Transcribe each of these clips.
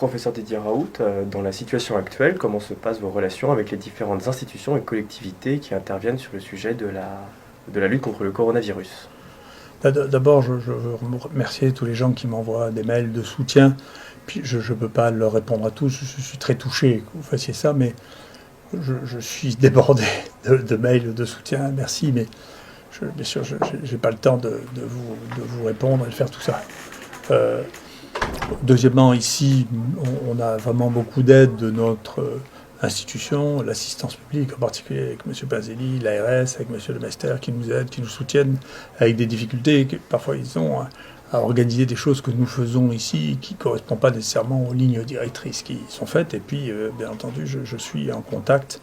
Professeur Didier Raoult, dans la situation actuelle, comment se passent vos relations avec les différentes institutions et collectivités qui interviennent sur le sujet de la lutte contre le coronavirus? D'abord, je veux remercier tous les gens qui m'envoient des mails de soutien. Puis je ne peux pas leur répondre à tous, je suis très touché que vous fassiez ça, mais je suis débordé de mails de soutien, merci, mais bien sûr, je n'ai pas le temps de vous répondre et de faire tout ça. Deuxièmement, ici, on a vraiment beaucoup d'aide de notre institution, l'assistance publique, en particulier avec M. Pazelli, l'ARS, avec M. Lemester, qui nous aident, qui nous soutiennent, avec des difficultés que parfois ils ont à organiser des choses que nous faisons ici, qui ne correspondent pas nécessairement aux lignes directrices qui sont faites. Et puis, bien entendu, je suis en contact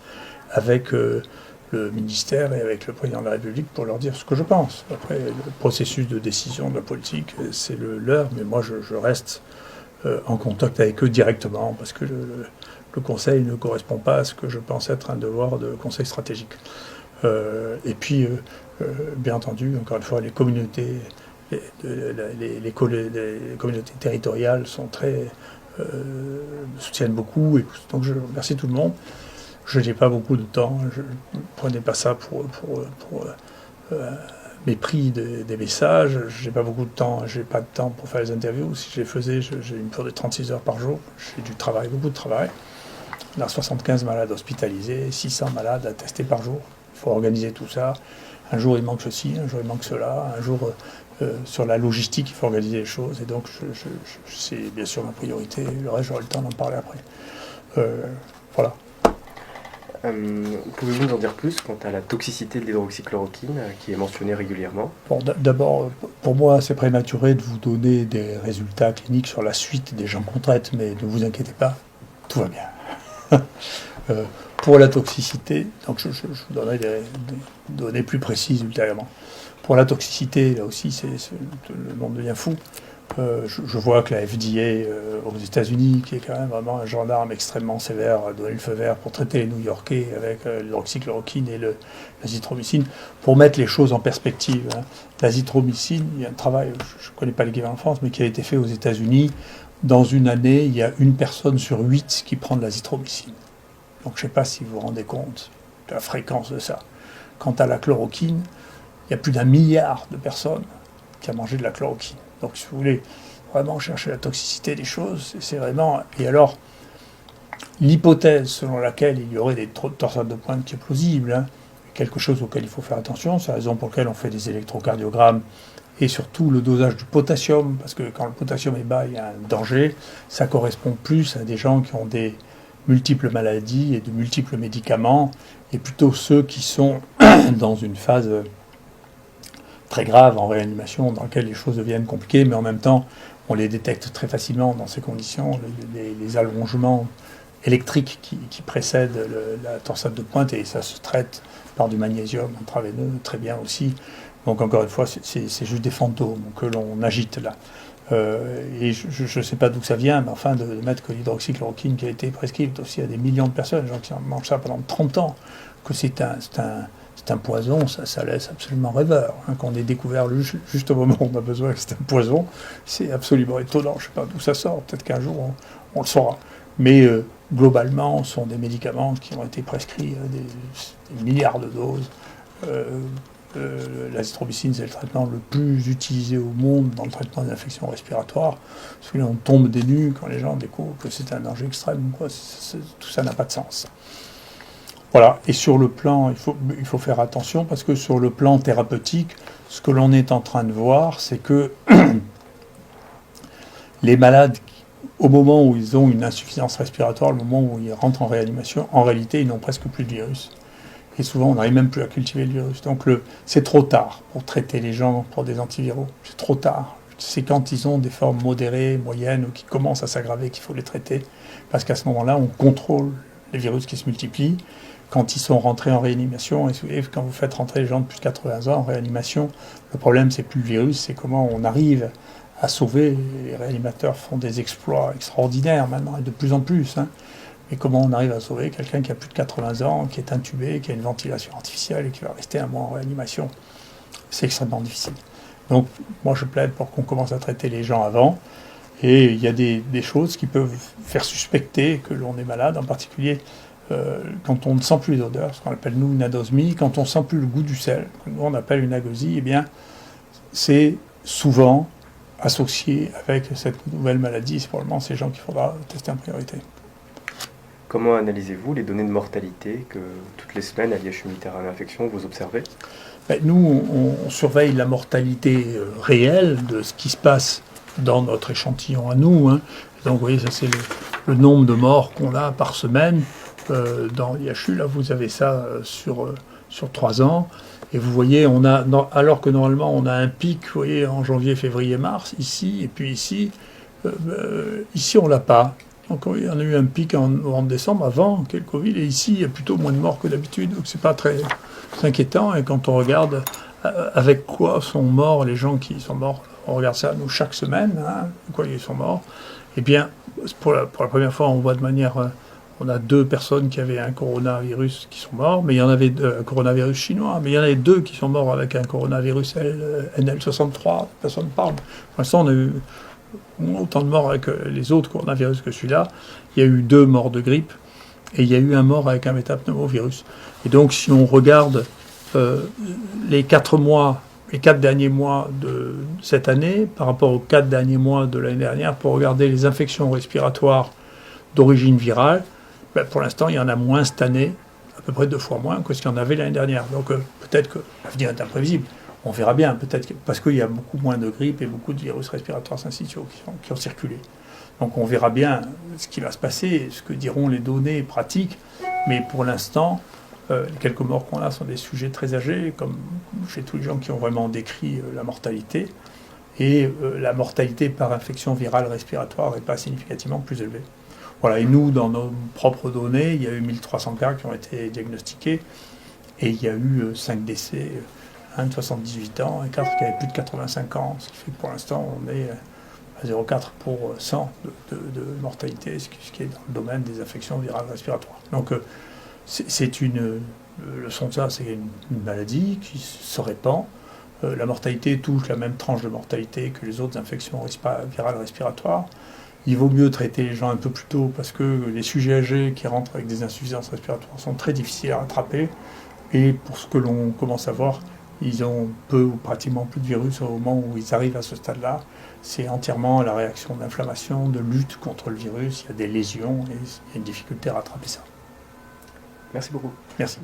avec le ministère et avec le président de la République pour leur dire ce que je pense. Après, le processus de décision de la politique, c'est le leur, mais moi, je reste en contact avec eux directement, parce que le conseil ne correspond pas à ce que je pense être un devoir de conseil stratégique. Et puis, bien entendu, encore une fois, les communautés, les communautés territoriales sont me soutiennent beaucoup. Et donc je remercie tout le monde. Je n'ai pas beaucoup de temps. Je ne prenez pas ça pour mépris des messages. J'ai pas beaucoup de temps. J'ai pas de temps pour faire les interviews. Si je les faisais, j'ai une pure de 36 heures par jour. J'ai du travail, beaucoup de travail. On a 75 malades hospitalisés, 600 malades à tester par jour. Il faut organiser tout ça. Un jour, il manque ceci, un jour, il manque cela. Un jour, sur la logistique, il faut organiser les choses. Et donc, c'est bien sûr ma priorité. Le reste, j'aurai le temps d'en parler après. Voilà. Pouvez-vous nous en dire plus quant à la toxicité de l'hydroxychloroquine qui est mentionnée régulièrement? Bon, d'abord, pour moi, c'est prématuré de vous donner des résultats cliniques sur la suite des gens qu'on traite, mais ne vous inquiétez pas, tout va bien. Pour la toxicité, donc je vous donnerai des données plus précises ultérieurement. Pour la toxicité, là aussi, le monde devient fou. Je vois que la FDA aux États-Unis, qui est quand même vraiment un gendarme extrêmement sévère, a donné le feu vert pour traiter les New-Yorkais avec l'hydroxychloroquine et l'azithromycine. Pour mettre les choses en perspective, hein, l'azithromycine, il y a un travail, je ne connais pas l'équivalent en France, mais qui a été fait aux États-Unis. Dans une année, il y a 1 personne sur 8 qui prend de l'azithromycine. Donc je ne sais pas si vous vous rendez compte de la fréquence de ça. Quant à la chloroquine, il y a plus d'1 milliard de personnes qui ont mangé de la chloroquine. Donc si vous voulez vraiment chercher la toxicité des choses, c'est vraiment... Et alors, l'hypothèse selon laquelle il y aurait des torsades de pointe qui est plausible, hein, quelque chose auquel il faut faire attention, c'est la raison pour laquelle on fait des électrocardiogrammes, et surtout le dosage du potassium, parce que quand le potassium est bas, il y a un danger. Ça correspond plus à des gens qui ont des multiples maladies et de multiples médicaments, et plutôt ceux qui sont dans une phase très grave en réanimation, dans laquelle les choses deviennent compliquées, mais en même temps, on les détecte très facilement dans ces conditions, les allongements électriques qui précèdent la torsade de pointe, et ça se traite par du magnésium intraveineux très bien aussi. Donc encore une fois, c'est juste des fantômes que l'on agite là. Et je ne sais pas d'où ça vient, mais enfin de mettre que l'hydroxychloroquine qui a été prescrite aussi à des millions de personnes, des gens qui en mangent ça pendant 30 ans, que c'est un poison, ça laisse absolument rêveur. Hein, qu'on ait découvert juste au moment où on a besoin que c'est un poison, c'est absolument étonnant. Je ne sais pas d'où ça sort, peut-être qu'un jour on le saura. Mais globalement, ce sont des médicaments qui ont été prescrits à des milliards de doses. L'azithromycine, c'est le traitement le plus utilisé au monde dans le traitement des infections respiratoires. Parce que là, on tombe des nues quand les gens découvrent que c'est un danger extrême. Tout ça n'a pas de sens. Voilà. Et sur le plan, il faut faire attention, parce que sur le plan thérapeutique, ce que l'on est en train de voir, c'est que les malades, au moment où ils ont une insuffisance respiratoire, le moment où ils rentrent en réanimation, en réalité, ils n'ont presque plus de virus. Et souvent, on n'arrive même plus à cultiver le virus. Donc, c'est trop tard pour traiter les gens pour des antiviraux. C'est trop tard. C'est quand ils ont des formes modérées, moyennes, ou qui commencent à s'aggraver qu'il faut les traiter. Parce qu'à ce moment-là, on contrôle les virus qui se multiplient. Quand ils sont rentrés en réanimation, et quand vous faites rentrer les gens de plus de 80 ans en réanimation, le problème, c'est plus le virus, c'est comment on arrive à sauver. Les réanimateurs font des exploits extraordinaires maintenant, et de plus en plus, hein. Et comment on arrive à sauver quelqu'un qui a plus de 80 ans, qui est intubé, qui a une ventilation artificielle et qui va rester 1 mois en réanimation? C'est extrêmement difficile. Donc, moi, je plaide pour qu'on commence à traiter les gens avant. Et il y a des choses qui peuvent faire suspecter que l'on est malade, en particulier quand on ne sent plus les odeurs, ce qu'on appelle nous une anosmie, quand on ne sent plus le goût du sel, que nous on appelle une agosie, eh bien c'est souvent associé avec cette nouvelle maladie. C'est probablement ces gens qu'il faudra tester en priorité. Comment analysez-vous les données de mortalité que toutes les semaines à l'IHU Méditerranée Infection vous observez? Nous, on surveille la mortalité réelle de ce qui se passe dans notre échantillon à nous. Donc vous voyez, ça c'est le nombre de morts qu'on a par semaine. Dans l'IHU, là vous avez ça sur 3 ans. Et vous voyez, alors que normalement on a un pic, vous voyez, en janvier, février, mars, ici, et puis ici on l'a pas. Donc il y en a eu un pic en novembre-décembre avant qu'il y ait le Covid, et ici il y a plutôt moins de morts que d'habitude, donc c'est pas très inquiétant. Et quand on regarde avec quoi sont morts les gens qui sont morts, on regarde ça nous chaque semaine, de quoi ils sont morts, et bien pour la première fois on voit de manière... On a 2 personnes qui avaient un coronavirus qui sont morts, mais il y en avait un coronavirus chinois, mais il y en avait 2 qui sont morts avec un coronavirus NL63, personne ne parle. Pour l'instant, on a eu autant de morts avec les autres coronavirus que celui-là. Il y a eu 2 morts de grippe, et il y a eu un mort avec un métapneumovirus. Et donc, si on regarde les 4 derniers mois de cette année, par rapport aux 4 derniers mois de l'année dernière, pour regarder les infections respiratoires d'origine virale, pour l'instant, il y en a moins cette année, à peu près 2 fois moins que ce qu'il y en avait l'année dernière. Donc peut-être que l'avenir est imprévisible. On verra bien, peut-être parce qu'il y a beaucoup moins de grippe et beaucoup de virus respiratoires syncytiaux qui ont circulé. Donc on verra bien ce qui va se passer, ce que diront les données pratiques. Mais pour l'instant, les quelques morts qu'on a sont des sujets très âgés, comme chez tous les gens qui ont vraiment décrit la mortalité. Et la mortalité par infection virale respiratoire n'est pas significativement plus élevée. Voilà, et nous, dans nos propres données, il y a eu 1300 cas qui ont été diagnostiqués, et il y a eu 5 décès, un de 78 ans et 4 qui avaient plus de 85 ans. Ce qui fait que pour l'instant, on est à 0,4 pour 100 de mortalité, ce qui est dans le domaine des infections virales respiratoires. Donc, le leçon de ça, c'est une maladie qui se répand. La mortalité touche la même tranche de mortalité que les autres infections virales respiratoires. Il vaut mieux traiter les gens un peu plus tôt parce que les sujets âgés qui rentrent avec des insuffisances respiratoires sont très difficiles à rattraper. Et pour ce que l'on commence à voir, ils ont peu ou pratiquement plus de virus au moment où ils arrivent à ce stade-là. C'est entièrement la réaction d'inflammation, de lutte contre le virus. Il y a des lésions et il y a une difficulté à rattraper ça. Merci beaucoup. Merci.